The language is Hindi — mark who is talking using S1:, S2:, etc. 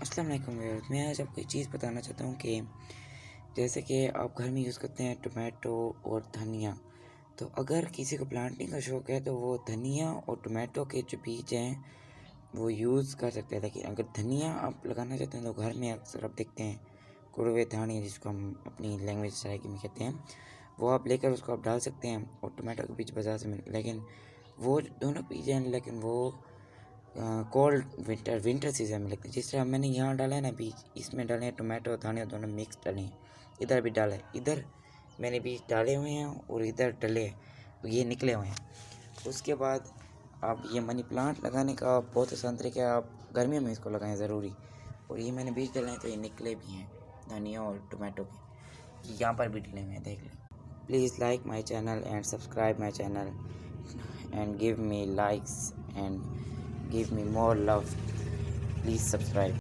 S1: अस्सलाम वालेकुम व्यूअर्स, मैं आज आपको एक चीज़ बताना चाहता हूँ कि जैसे कि आप घर में यूज़ करते हैं टोमेटो और धनिया। तो अगर किसी को प्लांटिंग का शौक़ है तो वो धनिया और टोमेटो के जो बीज हैं वो यूज़ कर सकते हैं। लेकिन अगर धनिया आप लगाना चाहते हैं तो घर में अक्सर आप देखते हैं कुड़वे धानी, जिसको हम अपनी लैंग्वेज सराइकी में कहते हैं, वो आप लेकर उसको आप डाल सकते हैं। और टोमेटो के बीज बाज़ार से लेकिन वो दोनों बीज हैं, लेकिन वो कोल्ड विंटर सीज़न में लगते हैं। जिस तरह मैंने यहाँ डाला है ना बीज, इसमें डाले हैं टोमेटो और धनिया दोनों मिक्स डाले हैं। इधर भी डाला है, इधर मैंने बीज डाले हुए हैं और इधर डले हैं, तो ये निकले हुए हैं। उसके बाद आप ये मनी प्लांट लगाने का बहुत आसान तरीका है, आप गर्मियों में इसको लगाएं ज़रूरी। और ये मैंने बीज डाले हैं तो ये निकले भी हैं धनिया और टोमेटो के, यहाँ पर भी डले हुए हैं, देख लें। Please like my channel and subscribe my channel and give me likes and give me more love. Please subscribe.